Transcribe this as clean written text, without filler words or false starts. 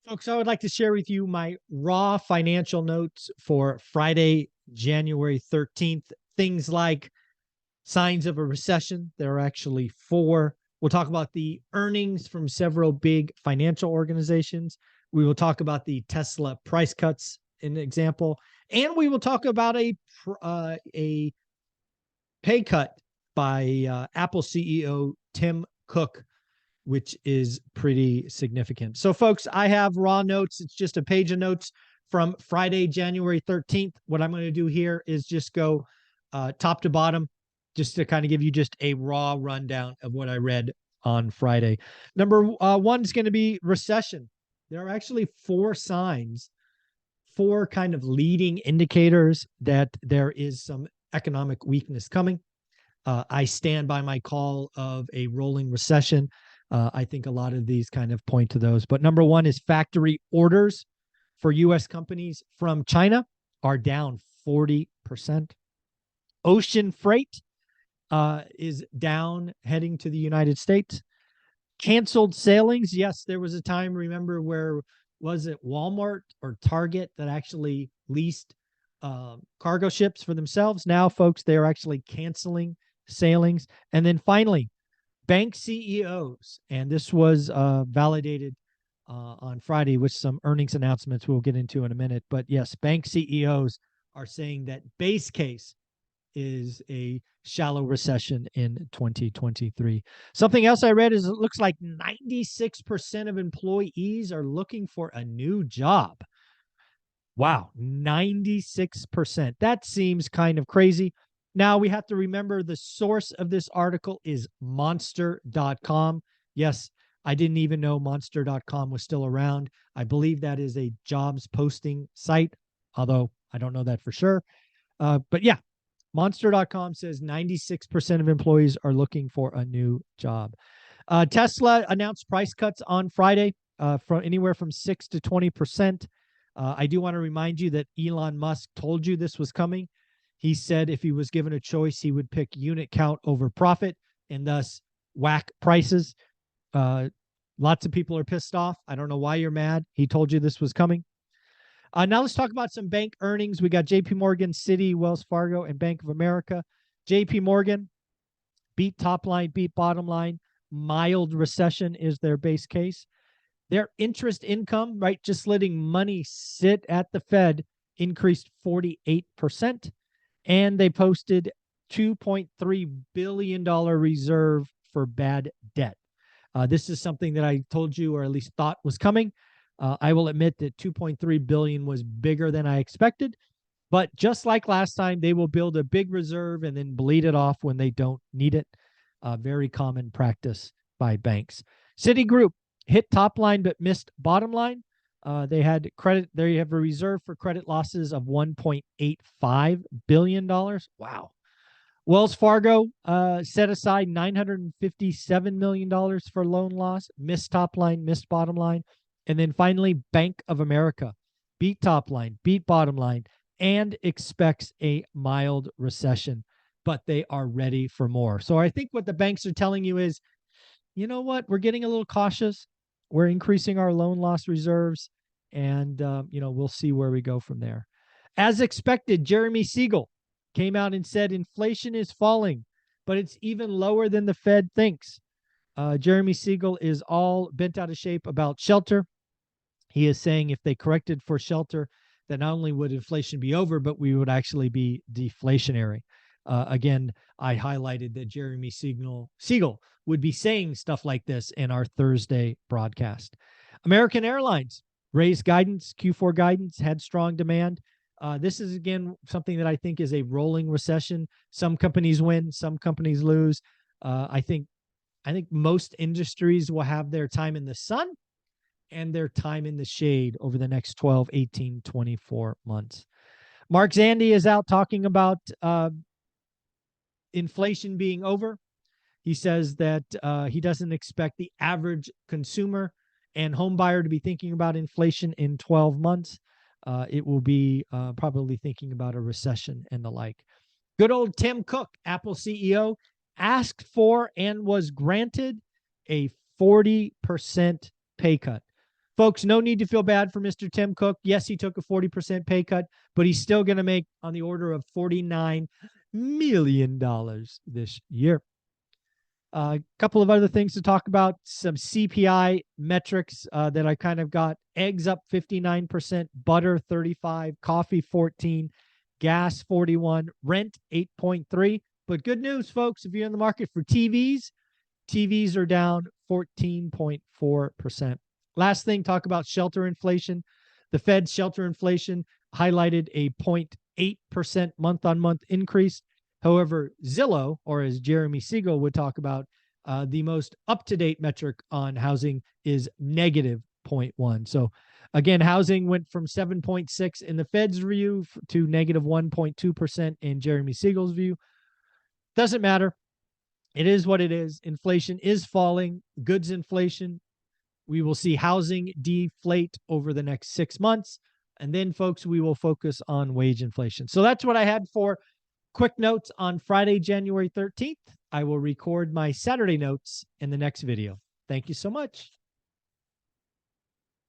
Folks, I would like to share with you my raw financial notes for Friday, January 13th. Things like signs of a recession. There are actually four. We'll talk about the earnings from several big financial organizations. We will talk about the Tesla price cuts, an example, and we will talk about a pay cut by Apple CEO Tim Cook, which is pretty significant. So, folks, I have raw notes. It's just a page of notes from Friday, January 13th. What I'm going to do here is just go top to bottom, just to kind of give you just a raw rundown of what I read on Friday. Number one is going to be recession. There are actually four signs, four kind of leading indicators that there is some economic weakness coming. I stand by my call of a rolling recession. I think a lot of these kind of point to those. But number one is factory orders for U.S. companies from China are down 40%. Ocean freight is down heading to the United States. Canceled sailings. Yes, there was a time, remember, where was it Walmart or Target that actually leased cargo ships for themselves? Now, folks, they are actually canceling sailings. And then finally, bank CEOs, and this was validated on Friday with some earnings announcements we'll get into in a minute. But yes, bank CEOs are saying that base case is a shallow recession in 2023. Something else I read is it looks like 96% of employees are looking for a new job. Wow, 96%. That seems kind of crazy. Now, we have to remember the source of this article is monster.com. Yes, I didn't even know monster.com was still around. I believe that is a jobs posting site, although I don't know that for sure. But yeah, monster.com says 96% of employees are looking for a new job. Tesla announced price cuts on Friday from anywhere from 6 to 20%. I do want to remind you that Elon Musk told you this was coming. He said if he was given a choice, he would pick unit count over profit and thus whack prices. Lots of people are pissed off. I don't know why you're mad. He told you this was coming. Now let's talk about some bank earnings. We got JP Morgan, Citi, Wells Fargo, and Bank of America. JP Morgan beat top line, beat bottom line. Mild recession is their base case. Their interest income, right, just letting money sit at the Fed, increased 48%. And they posted $2.3 billion reserve for bad debt. This is something that I told you, or at least thought was coming. I will admit that $2.3 billion was bigger than I expected. But just like last time, they will build a big reserve and then bleed it off when they don't need it. Very common practice by banks. Citigroup hit top line but missed bottom line. They had credit. They have a reserve for credit losses of $1.85 billion. Wow. Wells Fargo set aside $957 million for loan loss, missed top line, missed bottom line. And then finally, Bank of America beat top line, beat bottom line, and expects a mild recession, but they are ready for more. So I think what the banks are telling you is, you know what, we're getting a little cautious. We're increasing our loan loss reserves, and we'll see where we go from there. As expected, Jeremy Siegel came out and said inflation is falling, but it's even lower than the Fed thinks. Jeremy Siegel is all bent out of shape about shelter. He is saying if they corrected for shelter, then not only would inflation be over, but we would actually be deflationary. Again, I highlighted that Jeremy Siegel would be saying stuff like this in our Thursday broadcast. American Airlines raised guidance, Q4 guidance, had strong demand. This is, again, something that I think is a rolling recession. Some companies win, some companies lose. I think most industries will have their time in the sun and their time in the shade over the next 12, 18, 24 months. Mark Zandi is out talking about inflation being over. He says that he doesn't expect the average consumer and home buyer to be thinking about inflation in 12 months. It will be probably thinking about a recession and the like. Good old Tim Cook, Apple CEO, asked for and was granted a 40% pay cut. Folks, no need to feel bad for Mr. Tim Cook. Yes, he took a 40% pay cut, but he's still going to make on the order of $49 million this year. A couple of other things to talk about, some CPI metrics that I kind of got. Eggs up 59%, butter 35%, coffee 14%, gas 41%, rent 8.3%. But good news, folks, if you're in the market for TVs are down 14.4%. Last thing, talk about shelter inflation. The Fed's shelter inflation highlighted a 0.8% month-on-month increase. However, Zillow, or as Jeremy Siegel would talk about, the most up-to-date metric on housing is negative 0.1. So again, housing went from 7.6 in the Fed's view to negative 1.2% in Jeremy Siegel's view. Doesn't matter. It is what it is. Inflation is falling. Goods inflation. We will see housing deflate over the next 6 months. And then, folks, we will focus on wage inflation. So that's what I had for quick notes on Friday, January 13th. I will record my Saturday notes in the next video. Thank you so much.